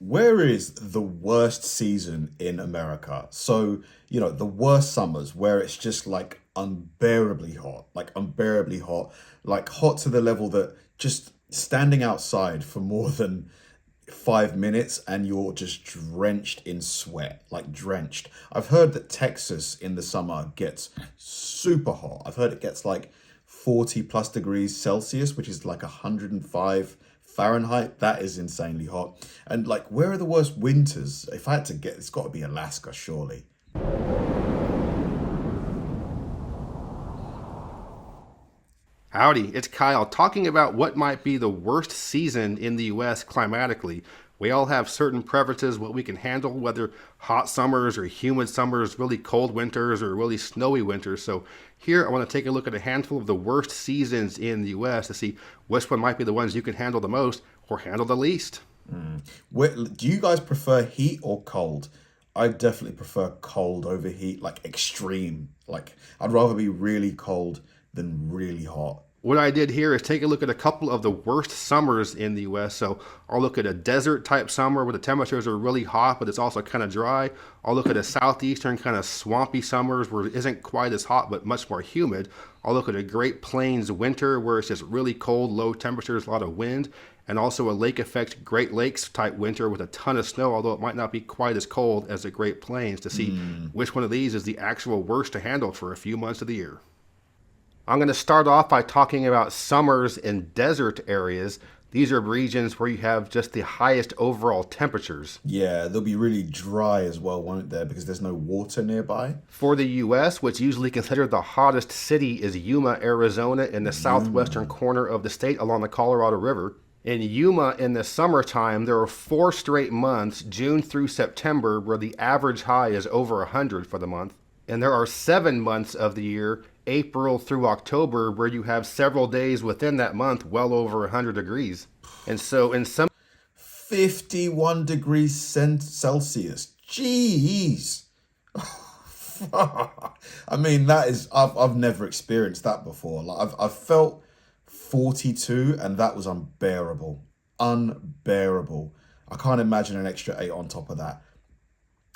Where is the worst season in America? So, the worst summers where it's just like unbearably hot, like hot to the level that just standing outside for more than 5 minutes and you're just drenched in sweat, like drenched. I've heard that Texas in the summer gets super hot. I've heard it gets like 40 plus degrees Celsius, which is like 105 Fahrenheit. That is insanely hot. And like, where are the worst winters? If I had to get, it's got to be Alaska, surely. Howdy, it's Kyle talking about what might be the worst season in the US climatically. We all have certain preferences, what we can handle, whether hot summers or humid summers, really cold winters or really snowy winters. So here I want to take a look at a handful of the worst seasons in the US to see which one might be the ones you can handle the most or handle the least. Do you guys prefer heat or cold? I definitely prefer cold over heat, like extreme. Like, I'd rather be really cold than really hot. What I did here is take a look at a couple of the worst summers in the US. So I'll look at a desert type summer where the temperatures are really hot, but it's also kind of dry. I'll look at a southeastern kind of swampy summers where it isn't quite as hot, but much more humid. I'll look at a Great Plains winter where it's just really cold, low temperatures, a lot of wind. And also a lake effect Great Lakes type winter with a ton of snow, although it might not be quite as cold as the Great Plains, to see which one of these is the actual worst to handle for a few months of the year. I'm going to start off by talking about summers in desert areas. These are regions where you have just the highest overall temperatures. Yeah, they'll be really dry as well, won't there? Because there's no water nearby. For the U.S., what's usually considered the hottest city is Yuma, Arizona, in the southwestern corner of the state along the Colorado River. In Yuma, in the summertime, there are 4 straight months, June through September, where the average high is over 100 for the month. And there are 7 months of the year, April through October, where you have several days within that month well over 100 degrees. And so in some 51 degrees Celsius. Jeez. I mean, I've never experienced that before. Like I've felt 42 and that was unbearable. Unbearable. I can't imagine an extra 8 on top of that.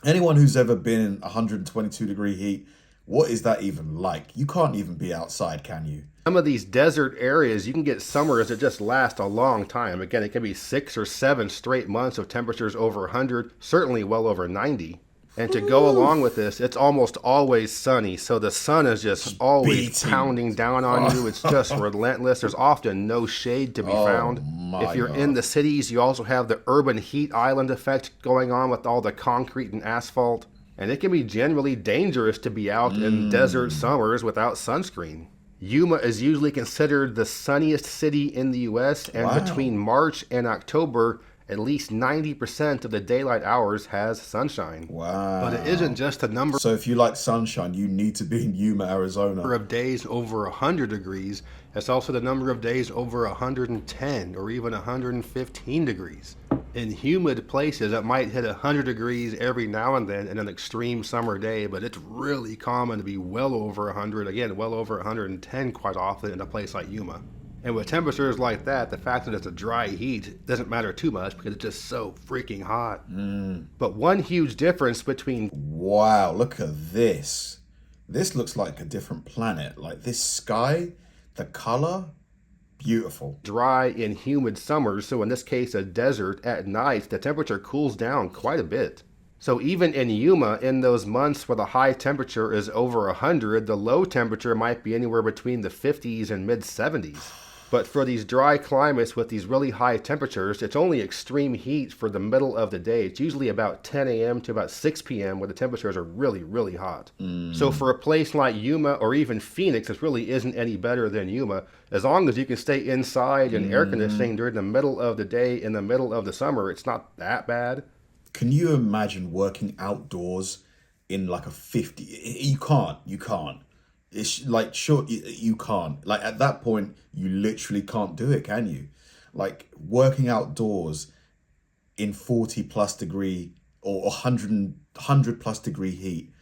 Anyone who's ever been in 122 degree heat, what is that even like? You can't even be outside, can you? Some of these desert areas, you can get summers that just last a long time. Again, it can be 6 or 7 straight months of temperatures over 100, certainly well over 90. And to go along with this, it's almost always sunny. So the sun is just always pounding down on you. It's just relentless. There's often no shade to be found. If you're in the cities, you also have the urban heat island effect going on with all the concrete and asphalt. And it can be generally dangerous to be out in desert summers without sunscreen. Yuma is usually considered the sunniest city in the U.S. And between March and October, at least 90% of the daylight hours has sunshine. Wow. But it isn't just a number. So if you like sunshine, you need to be in Yuma, Arizona. Number of days over 100 degrees. It's also the number of days over 110 or even 115 degrees. In humid places, it might hit 100 degrees every now and then in an extreme summer day, but it's really common to be well over 100, again, well over 110 quite often in a place like Yuma. And with temperatures like that, the fact that it's a dry heat doesn't matter too much because it's just so freaking hot. But one huge difference between... Wow, look at this. This looks like a different planet. Like this sky, the color, beautiful. Dry and humid summers, so in this case a desert, at night the temperature cools down quite a bit. So even in Yuma, in those months where the high temperature is over 100, the low temperature might be anywhere between the 50s and mid-70s. But for these dry climates with these really high temperatures, it's only extreme heat for the middle of the day. It's usually about 10 a.m. to about 6 p.m. where the temperatures are really, really hot. So for a place like Yuma or even Phoenix, it really isn't any better than Yuma. As long as you can stay inside in air conditioning during the middle of the day in the middle of the summer, it's not that bad. Can you imagine working outdoors in like a 50? You can't. It's like, sure, you can't. Like at that point, you literally can't do it, can you? Like working outdoors in 40 plus degree or 100 plus degree heat.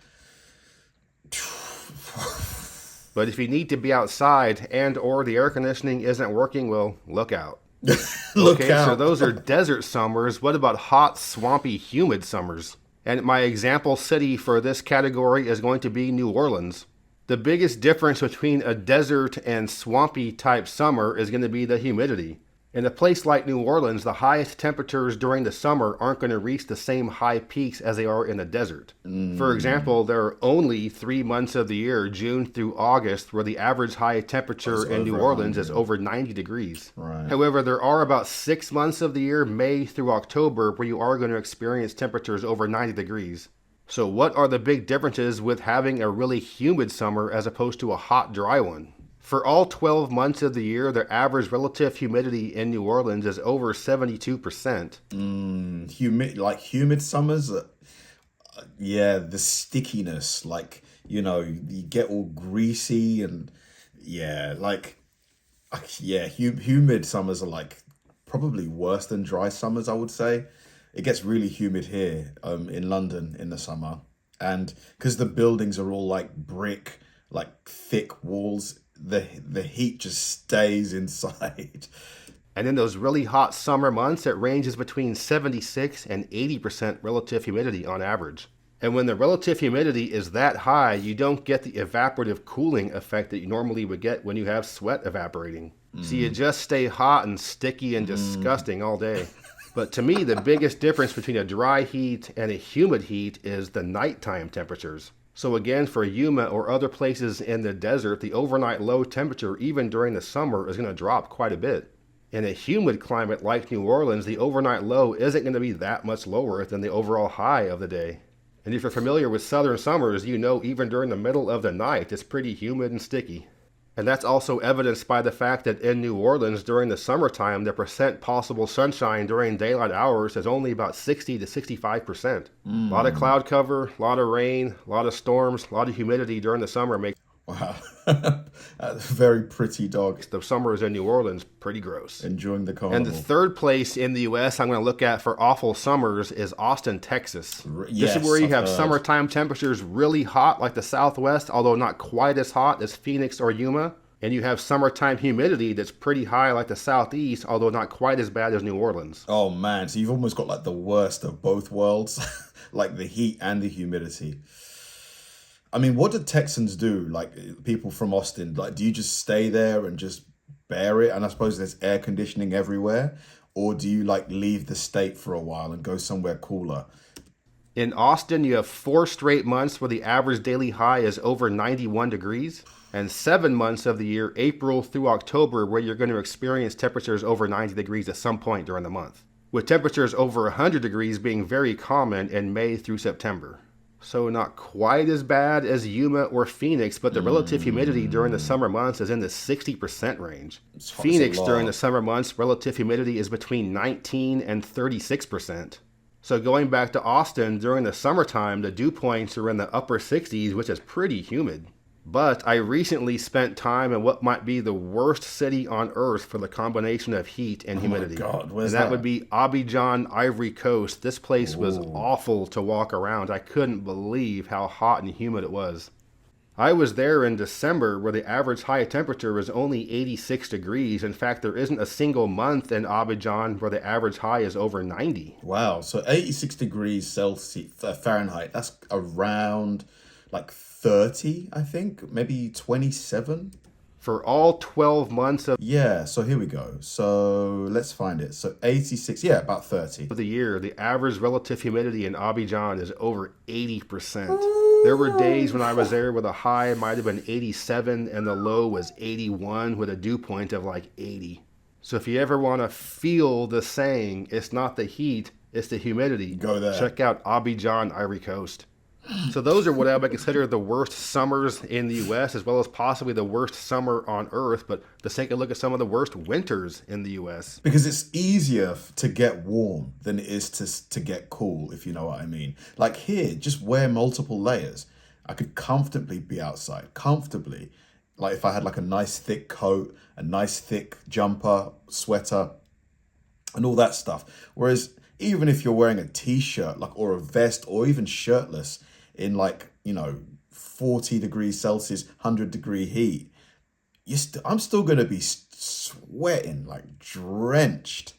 But if you need to be outside and or the air conditioning isn't working, well, look out. Look Okay, so out. those are desert summers. What about hot, swampy, humid summers? And my example city for this category is going to be New Orleans. The biggest difference between a desert and swampy type summer is going to be the humidity. In a place like New Orleans, the highest temperatures during the summer aren't going to reach the same high peaks as they are in the desert. For example, there are only 3 months of the year, June through August, where the average high temperature It's in New over Orleans is 100. over 90 degrees. Right. However, there are about 6 months of the year, May through October, where you are going to experience temperatures over 90 degrees. So what are the big differences with having a really humid summer as opposed to a hot, dry one? For all 12 months of the year, the average relative humidity in New Orleans is over 72%. Humid summers. Yeah, the stickiness, like, you get all greasy and yeah, humid summers are like probably worse than dry summers, I would say. It gets really humid here, in London in the summer, and because the buildings are all like brick, like thick walls, the heat just stays inside. And in those really hot summer months, it ranges between 76 and 80% relative humidity on average. And when the relative humidity is that high, you don't get the evaporative cooling effect that you normally would get when you have sweat evaporating. So you just stay hot and sticky and disgusting all day. But to me, the biggest difference between a dry heat and a humid heat is the nighttime temperatures. So again, for Yuma or other places in the desert, the overnight low temperature, even during the summer, is going to drop quite a bit. In a humid climate like New Orleans, the overnight low isn't going to be that much lower than the overall high of the day. And if you're familiar with southern summers, you know even during the middle of the night, it's pretty humid and sticky. And that's also evidenced by the fact that in New Orleans during the summertime, the percent possible sunshine during daylight hours is only about 60 to 65%. A lot of cloud cover, a lot of rain, a lot of storms, a lot of humidity during the summer makes Wow. A very pretty dog the summers in New Orleans pretty gross. enjoying the And the carnival. third place in the U.S. I'm going to look at for awful summers is Austin, Texas. This Yes, is where you I've have heard. summertime temperatures really hot like the Southwest, although not quite as hot as Phoenix or Yuma. And you have summertime humidity that's pretty high like the Southeast, although not quite as bad as New Orleans. Oh man, so you've almost got like the worst of both worlds, like the heat and the humidity. I mean, what do Texans do? Like people from Austin, like do you just stay there and just bear it? And I suppose there's air conditioning everywhere, or do you like leave the state for a while and go somewhere cooler? In Austin, you have 4 straight months where the average daily high is over 91 degrees, and 7 months of the year, April through October, where you're going to experience temperatures over 90 degrees at some point during the month, with temperatures over 100 degrees being very common in May through September. So not quite as bad as Yuma or Phoenix, but the relative humidity during the summer months is in the 60% range. It's a Phoenix lot. during the summer months, relative humidity is between 19 and 36%. So going back to Austin, during the summertime, the dew points are in the upper 60s, which is pretty humid. But I recently spent time in what might be the worst city on earth for the combination of heat and humidity. God, where's and that that? would be Abidjan, Ivory Coast. This place was awful to walk around. I couldn't believe how hot and humid it was. I was there in December where the average high temperature was only 86 degrees. In fact, there isn't a single month in Abidjan where the average high is over 90. Wow, so 86 degrees Celsius, Fahrenheit, that's around like 30, I think, maybe 27. For all 12 months of Yeah, so here we go. So let's find it. So 86, yeah, about 30. the year, the average relative humidity in Abidjan is over 80%. There were days when I was there where the high might have been 87 and the low was 81 with a dew point of like 80. So if you ever want to feel the saying, it's not the heat, it's the humidity, Go there. check out Abidjan, Ivory Coast. So those are what I would consider the worst summers in the U.S., as well as possibly the worst summer on Earth. But let's take a look at some of the worst winters in the U.S. Because it's easier to get warm than it is to get cool, if you know what I mean. Like here, just wear multiple layers. I could comfortably be outside, comfortably. Like if I had like a nice thick coat, a nice thick jumper, sweater, and all that stuff. Whereas even if you're wearing a t-shirt, like, or a vest, or even shirtless in like, 40 degrees Celsius, 100 degree heat, I'm still going to be sweating, like drenched.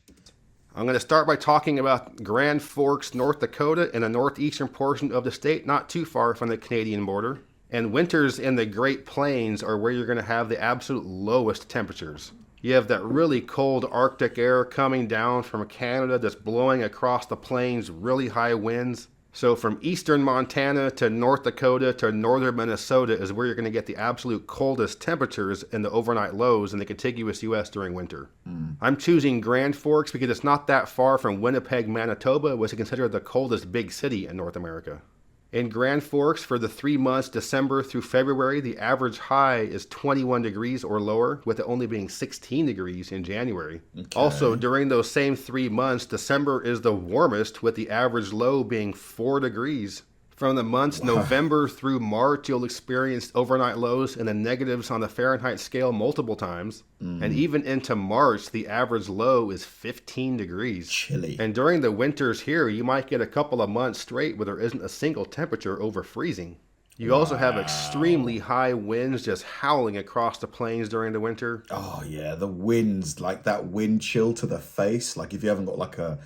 I'm going to start by talking about Grand Forks, North Dakota, in the northeastern portion of the state, not too far from the Canadian border. And winters in the Great Plains are where you're going to have the absolute lowest temperatures. You have that really cold Arctic air coming down from Canada that's blowing across the plains, really high winds. So from eastern Montana to North Dakota to northern Minnesota is where you're going to get the absolute coldest temperatures in the overnight lows in the contiguous U.S. during winter. I'm choosing Grand Forks because it's not that far from Winnipeg, Manitoba, which is considered the coldest big city in North America. In Grand Forks, for the 3 months, December through February, the average high is 21 degrees or lower, with it only being 16 degrees in January. Okay. Also, during those same 3 months, December is the warmest, with the average low being 4 degrees. From the months November through March, you'll experience overnight lows in the negatives on the Fahrenheit scale multiple times. And even into March, the average low is 15 degrees. Chilly. And during the winters here, you might get a couple of months straight where there isn't a single temperature over freezing. You also have extremely high winds just howling across the plains during the winter. Oh yeah, the winds, like that wind chill to the face. Like if you haven't got like a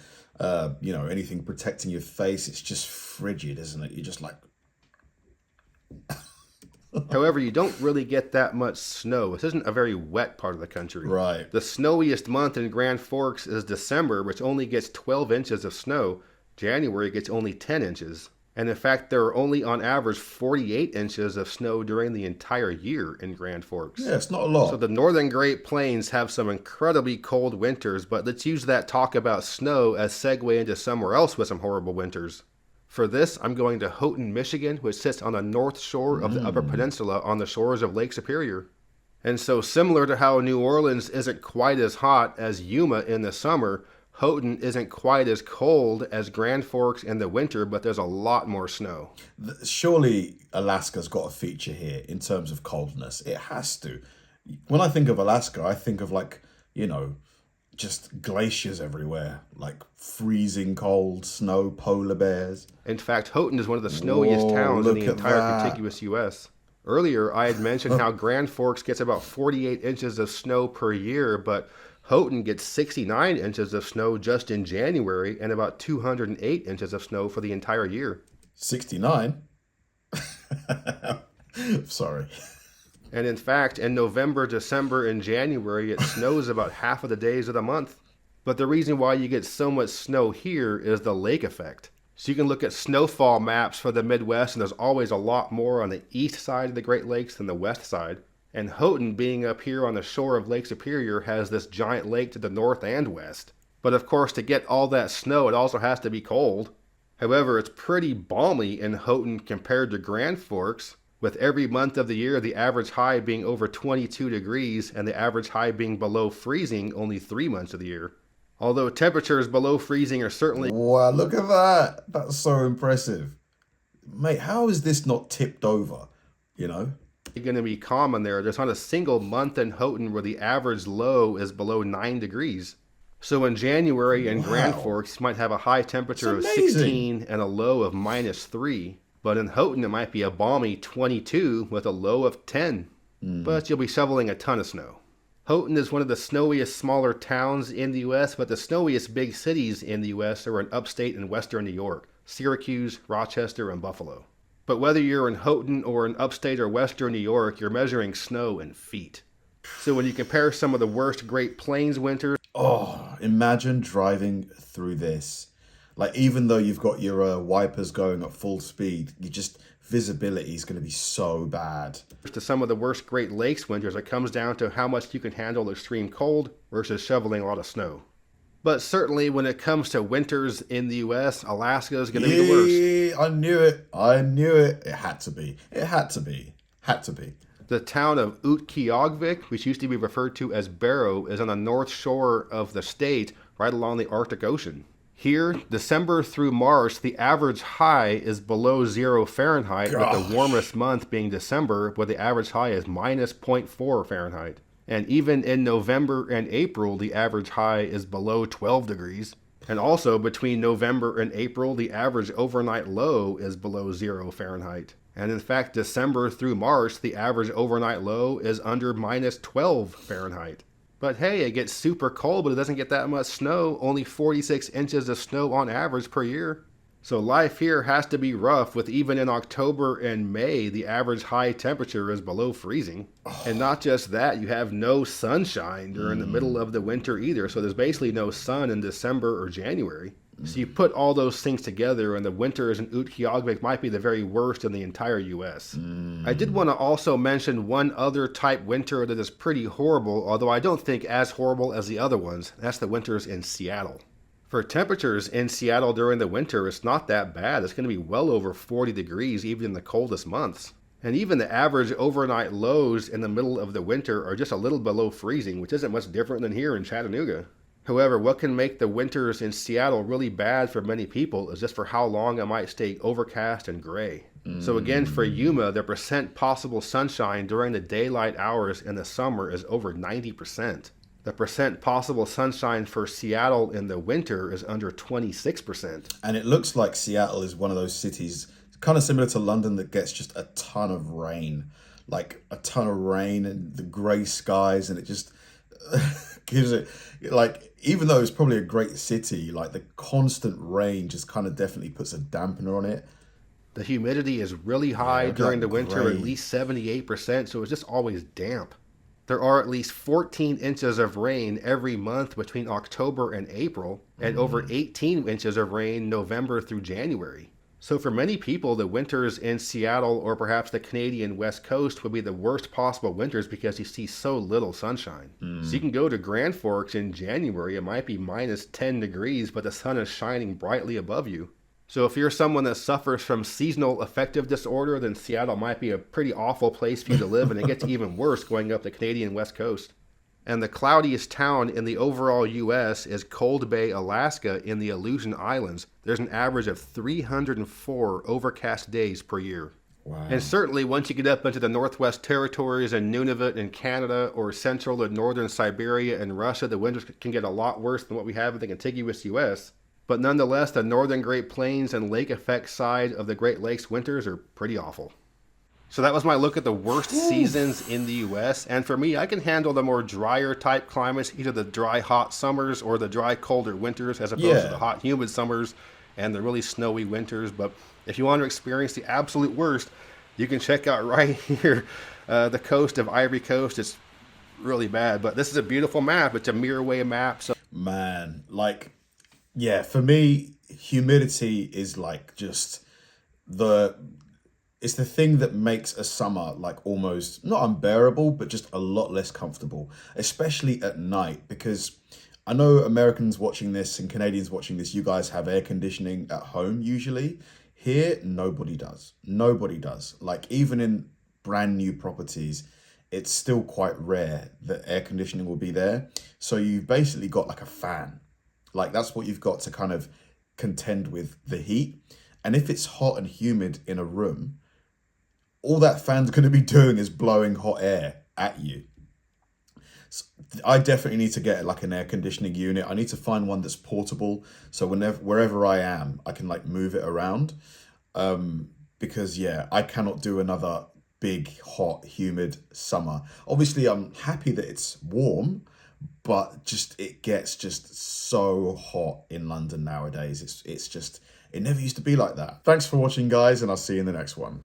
anything protecting your face, it's just frigid, isn't it? You're just like... However, you don't really get that much snow. This isn't a very wet part of the country. Right. The snowiest month in Grand Forks is December, which only gets 12 inches of snow. January gets only 10 inches. And in fact, there are only on average 48 inches of snow during the entire year in Grand Forks. Yeah, it's not a lot. So the northern Great Plains have some incredibly cold winters, but let's use that talk about snow as segue into somewhere else with some horrible winters. For this, I'm going to Houghton, Michigan, which sits on the north shore of the Upper Peninsula on the shores of Lake Superior. And so similar to how New Orleans isn't quite as hot as Yuma in the summer, Houghton isn't quite as cold as Grand Forks in the winter, but there's a lot more snow. Surely Alaska's got a feature here in terms of coldness. It has to. When I think of Alaska, I think of just glaciers everywhere, like freezing cold, snow, polar bears. In fact, Houghton is one of the snowiest towns in the entire contiguous U.S. Earlier, I had mentioned how Grand Forks gets about 48 inches of snow per year, but Houghton gets 69 inches of snow just in January and about 208 inches of snow for the entire year. 69? Sorry. And in fact, in November, December, and January, it snows about half of the days of the month. But the reason why you get so much snow here is the lake effect. So you can look at snowfall maps for the Midwest, and there's always a lot more on the east side of the Great Lakes than the west side. And Houghton, being up here on the shore of Lake Superior, has this giant lake to the north and west. But of course, to get all that snow, it also has to be cold. However, it's pretty balmy in Houghton compared to Grand Forks, with every month of the year the average high being over 22 degrees and the average high being below freezing only 3 months of the year. Although temperatures below freezing are certainly... Wow, look at that. That's so impressive. Mate, how is this not tipped over, going to be common there. There's not a single month in Houghton where the average low is below 9 degrees. So in January in Grand Forks, you might have a high temperature of 16 and a low of -3. But in Houghton, it might be a balmy 22 with a low of 10. But you'll be shoveling a ton of snow. Houghton is one of the snowiest smaller towns in the U.S., but the snowiest big cities in the U.S. are in upstate and western New York, Syracuse, Rochester, and Buffalo. But whether you're in Houghton or in upstate or western New York, you're measuring snow in feet. So when you compare some of the worst Great Plains winters... Oh, imagine driving through this. Like, even though you've got your wipers going at full speed, visibility is going to be so bad. To some of the worst Great Lakes winters, it comes down to how much you can handle extreme cold versus shoveling a lot of snow. But certainly when it comes to winters in the U.S., Alaska is going to be the worst. I knew it. It had to be. The town of Utqiagvik, which used to be referred to as Barrow, is on the north shore of the state, right along the Arctic Ocean. Here, December through March, the average high is below 0 Fahrenheit, with the warmest month being December, where the average high is -0.4 Fahrenheit. And even in November and April, the average high is below 12 degrees. And also, between November and April, the average overnight low is below 0 Fahrenheit. And in fact, December through March, the average overnight low is under -12 Fahrenheit. But hey, it gets super cold, but it doesn't get that much snow. Only 46 inches of snow on average per year. So life here has to be rough, with even in October and May, the average high temperature is below freezing. And not just that, you have no sunshine during the middle of the winter either. So there's basically no sun in December or January. So you put all those things together, and the winters in Utqiagvik might be the very worst in the entire U.S. I did want to also mention one other type winter that is pretty horrible, although I don't think as horrible as the other ones. That's the winters in Seattle. For temperatures in Seattle during the winter, it's not that bad. It's going to be well over 40 degrees even in the coldest months. And even the average overnight lows in the middle of the winter are just a little below freezing, which isn't much different than here in Chattanooga. However, what can make the winters in Seattle really bad for many people is just for how long it might stay overcast and gray. So again, for Yuma, the percent possible sunshine during the daylight hours in the summer is over 90%. The percent possible sunshine for Seattle in the winter is under 26%. And it looks like Seattle is one of those cities, kind of similar to London, that gets just a ton of rain. Like a ton of rain and the grey skies, and it just gives it, like, even though it's probably a great city, like the constant rain just kind of definitely puts a dampener on it. The humidity is really high during the winter, great. at least 78%, so it's just always damp. There are at least 14 inches of rain every month between October and April, and over 18 inches of rain November through January. So for many people, the winters in Seattle or perhaps the Canadian West Coast would be the worst possible winters because you see so little sunshine. So you can go to Grand Forks in January, it might be minus 10 degrees, but the sun is shining brightly above you. So if you're someone that suffers from seasonal affective disorder, then Seattle might be a pretty awful place for you to live, and it gets even worse going up the Canadian West Coast. And the cloudiest town in the overall U.S. is Cold Bay, Alaska in the Aleutian Islands. There's an average of 304 overcast days per year. Wow. And certainly once you get up into the Northwest Territories and Nunavut in Canada, or central and northern Siberia and Russia, the winters can get a lot worse than what we have in the contiguous U.S., but nonetheless, the northern Great Plains and lake effect side of the Great Lakes winters are pretty awful. So that was my look at the worst seasons in the U.S. And for me, I can handle the more drier type climates, either the dry, hot summers or the dry, colder winters, as opposed to the hot, humid summers and the really snowy winters. But if you want to experience the absolute worst, you can check out right here, the coast of Ivory Coast. It's really bad, but this is a beautiful map. It's a Mirrorway map. So Man, like, yeah, for me, humidity is like just it's the thing that makes a summer like almost not unbearable, but just a lot less comfortable, especially at night. Because I know Americans watching this and Canadians watching this, you guys have air conditioning at home usually. Here, nobody does. Nobody does. Like, even in brand new properties, it's still quite rare that air conditioning will be there. So you've basically got like a fan. Like, that's what you've got to kind of contend with the heat. And if it's hot and humid in a room, all that fan's going to be doing is blowing hot air at you. So I definitely need to get like an air conditioning unit. I need to find one that's portable, so wherever I am, I can like move it around. Because yeah, I cannot do another big, hot, humid summer. Obviously, I'm happy that it's warm, but just it gets just so hot in London nowadays. It's just, it never used to be like that. Thanks for watching, guys, and I'll see you in the next one.